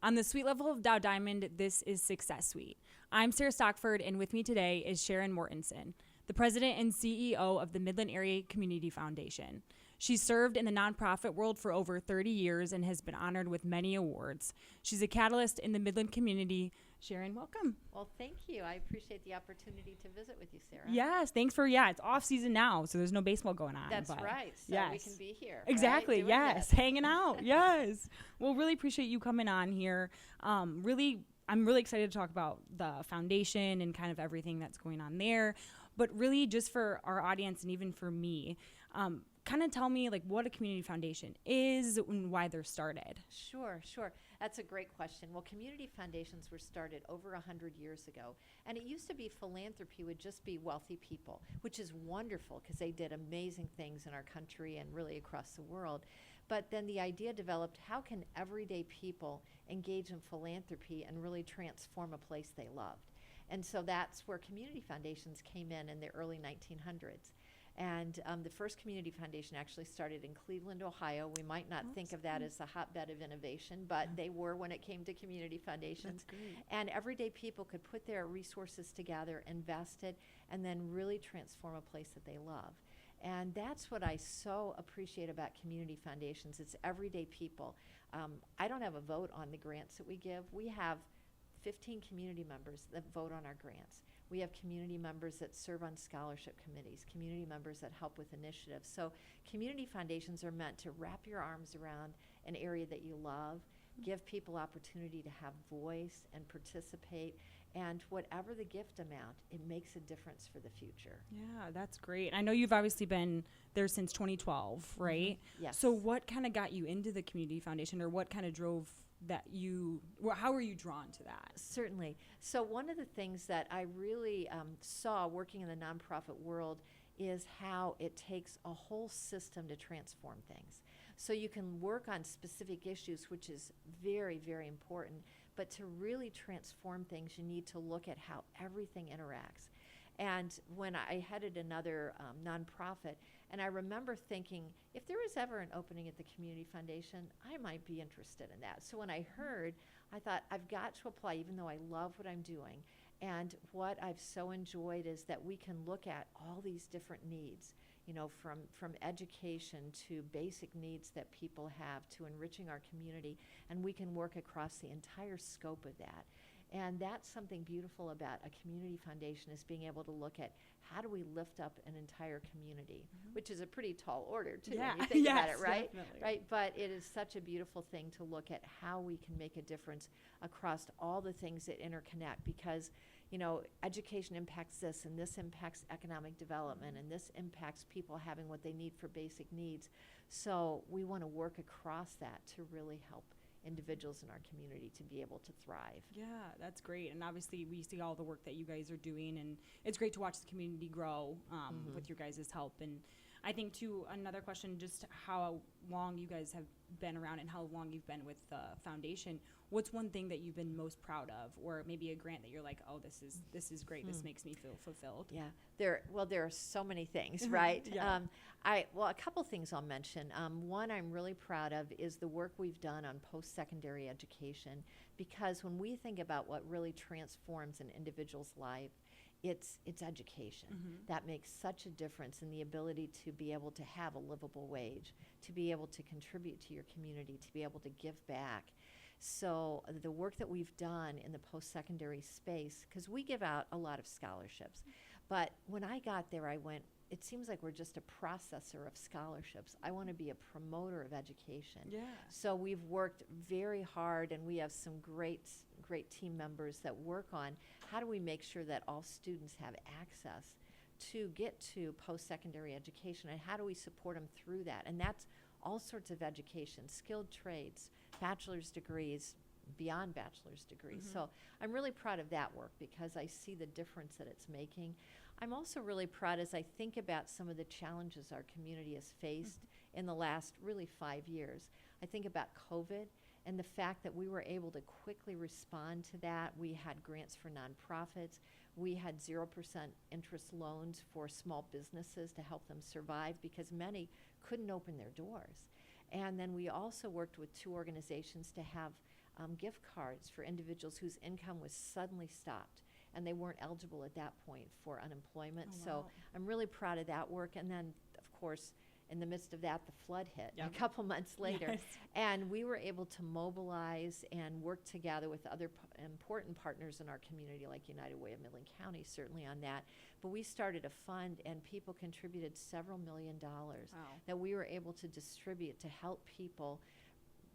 On the suite level of Dow Diamond, this is Success Suite. I'm Sarah Stockford, and with me today is Sharon Mortensen, the president and CEO of the Midland Area Community Foundation. She's served in the nonprofit world for over 30 years and has been honored with many awards. She's a catalyst in the Midland community. Sharon, welcome. Well, thank you. I appreciate the opportunity to visit with you, Sarah. Yes, thanks for, it's off season now, so there's no baseball going on. That's right. So yes. We can be here. Exactly, right? yes, hanging out, yes. Well, really appreciate you coming on here. I'm really excited to talk about the foundation and kind of everything that's going on there. But really, just for our audience and even for me, kind of tell me like what a community foundation is and why they're started. Sure. That's a great question. Well, community foundations were started over 100 years ago, and it used to be philanthropy would just be wealthy people, which is wonderful because they did amazing things in our country and really across the world. But then the idea developed, how can everyday people engage in philanthropy and really transform a place they loved? And so that's where community foundations came in the early 1900s. And the first community foundation actually started in Cleveland, Ohio. We might not think of that as a hotbed of innovation, but they were when it came to community foundations. That's great. And everyday people could put their resources together, invest it, and then really transform a place that they love. And that's what I so appreciate about community foundations. It's everyday people. I don't have a vote on the grants that we give. We have 15 community members that vote on our grants. We have community members that serve on scholarship committees, community members that help with initiatives. So community foundations are meant to wrap your arms around an area that you love, give people opportunity to have voice and participate, and whatever the gift amount, it makes a difference for the future. Yeah, that's great. I know you've obviously been there since 2012, right? Yes. So what kind of got you into the community foundation, or what kind of drove how were you drawn to that? Certainly. So one of the things that I really saw working in the nonprofit world is how it takes a whole system to transform things. So you can work on specific issues, which is very, very important, but to really transform things, you need to look at how everything interacts. And when I headed another nonprofit, and I remember thinking, if there was ever an opening at the Community Foundation, I might be interested in that. So when I heard, I thought, I've got to apply, even though I love what I'm doing. And what I've so enjoyed is that we can look at all these different needs, from education to basic needs that people have to enriching our community, and we can work across the entire scope of that. And that's something beautiful about a community foundation, is being able to look at how do we lift up an entire community, which is a pretty tall order too when you think about it, right? Definitely. Right. But it is such a beautiful thing to look at how we can make a difference across all the things that interconnect, because education impacts this, and this impacts economic development, and this impacts people having what they need for basic needs. So we want to work across that to really help individuals in our community to be able to thrive. Yeah, that's great. And obviously we see all the work that you guys are doing, and it's great to watch the community grow with your guys' help. And I think too, another question, just how long you guys have been around and how long you've been with the foundation. What's one thing that you've been most proud of, or maybe a grant that you're like, oh, this is great. This makes me feel fulfilled. Yeah, there are so many things, right? Yeah. A couple things I'll mention. One I'm really proud of is the work we've done on post-secondary education, because when we think about what really transforms an individual's life, it's education. That makes such a difference in the ability to be able to have a livable wage, to be able to contribute to your community, to be able to give back. So the work that we've done in the post-secondary space, because we give out a lot of scholarships, but when I got there, I went, it seems like we're just a processor of scholarships. I want to be a promoter of education. Yeah. So we've worked very hard, and we have some great team members that work on how do we make sure that all students have access to get to post-secondary education, and how do we support them through that. And that's all sorts of education, skilled trades, bachelor's degrees, beyond bachelor's degrees. So I'm really proud of that work because I see the difference that it's making. I'm also really proud as I think about some of the challenges our community has faced in the last really 5 years. I think about COVID and the fact that we were able to quickly respond to that. We had grants for nonprofits. We had 0% interest loans for small businesses to help them survive because many couldn't open their doors. And then we also worked with 2 organizations to have gift cards for individuals whose income was suddenly stopped and they weren't eligible at that point for unemployment. Oh, So wow. I'm really proud of that work. And then, of course, in the midst of that, the flood hit Yep. a couple months later. Yes. And we were able to mobilize and work together with other important partners in our community, like United Way of Midland County, certainly on that. But we started a fund, and people contributed several $1 million Wow. that we were able to distribute to help people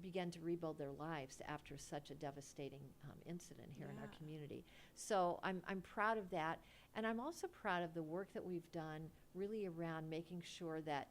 begin to rebuild their lives after such a devastating incident here in our Yeah. community. So I'm proud of that. And I'm also proud of the work that we've done really around making sure that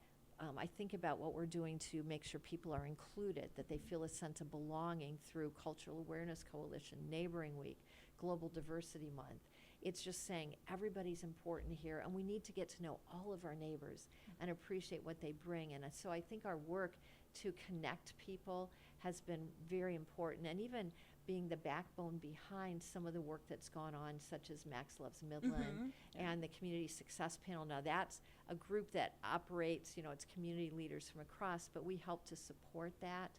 I think about what we're doing to make sure people are included, that they feel a sense of belonging through Cultural Awareness Coalition, Neighboring Week, Global Diversity Month. It's just saying everybody's important here, and we need to get to know all of our neighbors and appreciate what they bring. And so I think our work to connect people has been very important, and even being the backbone behind some of the work that's gone on, such as Max Loves Midland Yeah. and the Community Success Panel. Now that's a group that operates, it's community leaders from across, but we help to support that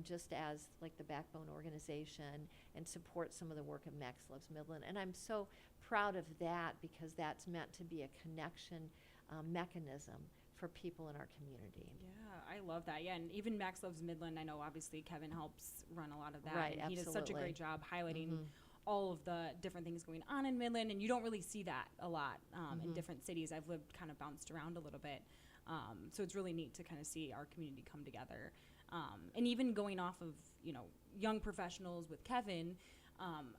just as like the backbone organization and support some of the work of Max Loves Midland. And I'm so proud of that because that's meant to be a connection mechanism for people in our community. Yeah, I love that. Yeah, and even Max Loves Midland, I know obviously Kevin helps run a lot of that. Right, and he does such a absolutely. great job highlighting all of the different things going on in Midland, and you don't really see that a lot in different cities. I've lived kind of bounced around a little bit. So it's really neat to kind of see our community come together. And even going off of, young professionals with Kevin,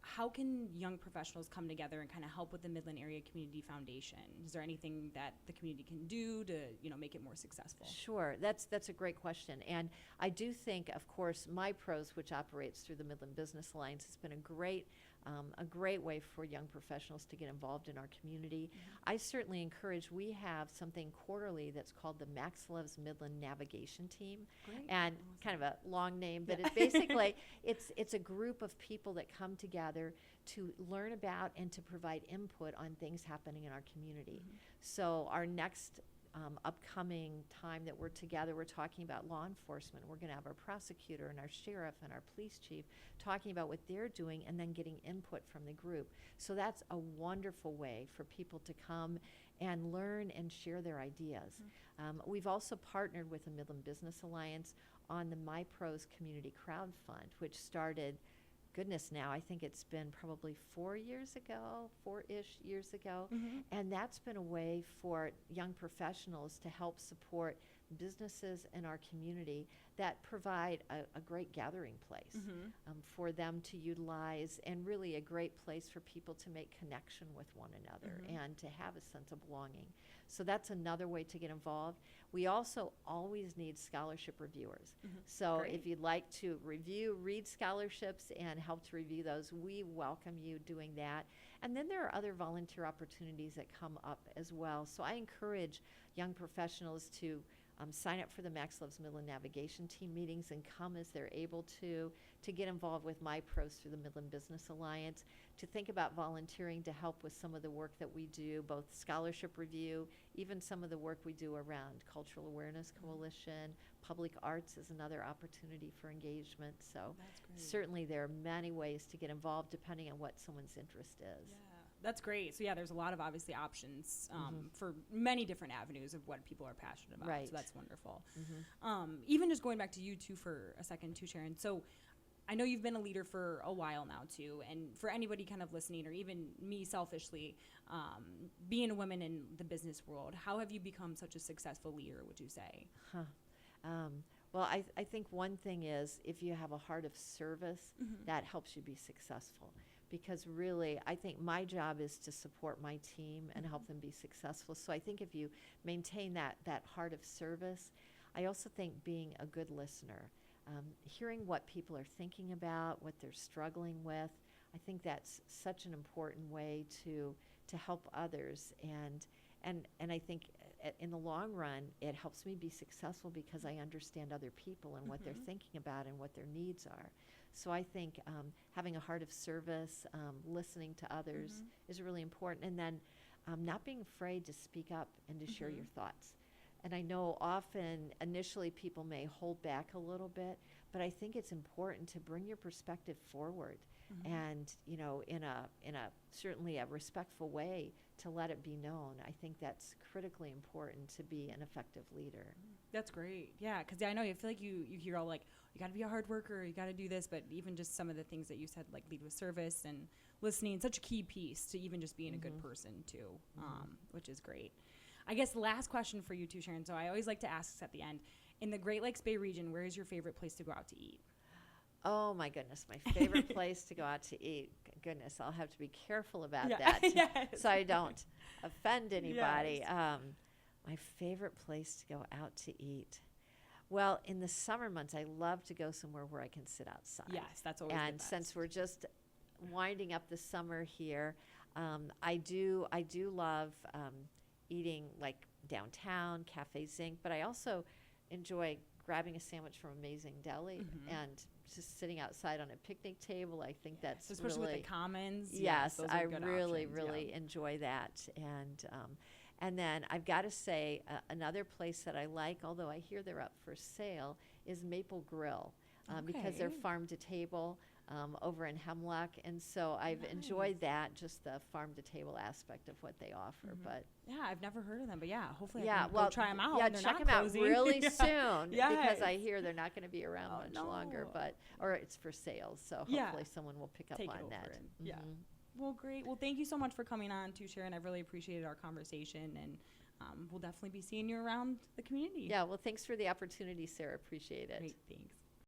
how can young professionals come together and kind of help with the Midland Area Community Foundation? Is there anything that the community can do to, make it more successful? Sure, that's a great question. And I do think, of course, MyPros, which operates through the Midland Business Alliance, has been a great way for young professionals to get involved in our community. I certainly encourage, we have something quarterly that's called the Max Loves Midland Navigation Team. Great. And Awesome. kind of a long name, but Yeah. it's basically, it's a group of people that come together to learn about and to provide input on things happening in our community. So our next upcoming time that we're together, we're talking about law enforcement. We're going to have our prosecutor and our sheriff and our police chief talking about what they're doing and then getting input from the group. So that's a wonderful way for people to come and learn and share their ideas. We've also partnered with the Midland Business Alliance on the MyPros Community Crowd Fund, which started, goodness, now I think it's been probably 4-ish years ago. And that's been a way for young professionals to help support businesses in our community that provide a great gathering place for them to utilize, and really a great place for people to make connection with one another and to have a sense of belonging. So that's another way to get involved. We also always need scholarship reviewers. So Great. if you'd like to read scholarships and help to review those, we welcome you doing that. And then there are other volunteer opportunities that come up as well. So I encourage young professionals to sign up for the Max Loves Midland Navigation Team meetings and come as they're able to get involved with MyPros through the Midland Business Alliance, to think about volunteering to help with some of the work that we do, both scholarship review, even some of the work we do around Cultural Awareness Coalition. Public arts is another opportunity for engagement. So That's great. certainly there are many ways to get involved depending on what someone's interest is. Yeah, that's great. So yeah, there's a lot of obviously options for many different avenues of what people are passionate about. Right. So that's wonderful. Even just going back to you two for a second too, Sharon. So I know you've been a leader for a while now too, and for anybody kind of listening, or even me selfishly, being a woman in the business world, how have you become such a successful leader, would you say? Well, I think one thing is, if you have a heart of service, that helps you be successful. Because really, I think my job is to support my team and help them be successful. So I think if you maintain that heart of service, I also think being a good listener, hearing what people are thinking about, what they're struggling with, I think that's such an important way to help others. And I think in the long run, it helps me be successful because I understand other people and what they're thinking about and what their needs are. So I think having a heart of service, listening to others is really important. And then not being afraid to speak up and to share your thoughts. And I know often, initially, people may hold back a little bit, but I think it's important to bring your perspective forward and, you know, in a certainly a respectful way to let it be known. I think that's critically important to be an effective leader. That's great. Yeah, because I know I feel like you hear all like, you got to be a hard worker, you got to do this, but even just some of the things that you said, like lead with service and listening, such a key piece to even just being a good person too, which is great. I guess the last question for you too, Sharon. So I always like to ask this at the end. In the Great Lakes Bay region, where is your favorite place to go out to eat? Oh my goodness, my favorite place to go out to eat. Goodness, I'll have to be careful about Yeah. that Yes. so I don't offend anybody. Yes. My favorite place to go out to eat. Well, in the summer months, I love to go somewhere where I can sit outside. Yes, that's always the And best. since we're just winding up the summer here, I do love eating like downtown, Cafe Zinc, but I also enjoy grabbing a sandwich from Amazing Deli and just sitting outside on a picnic table. I think that's especially really, with the commons. yes, those are I good really, options, really enjoy that. And then I've got to say another place that I like, although I hear they're up for sale, is Maple Grill because they're Okay. farm to table over in Hemlock. And so I've enjoyed that, just the farm to table aspect of what they offer. But Yeah, I've never heard of them, but yeah, hopefully I yeah, can well, go try them out. yeah, when they're check not them out closing. really Yeah. soon because I Yes. hear they're not going to be around Oh, much longer, no. but or it's for sale, so Yeah. hopefully someone will pick up Take it on over that. and- yeah. Mhm. Well, great. Well, thank you so much for coming on too, Sharon. I've really appreciated our conversation, and we'll definitely be seeing you around the community. Yeah, well, thanks for the opportunity, Sarah. Appreciate it. Great, thanks.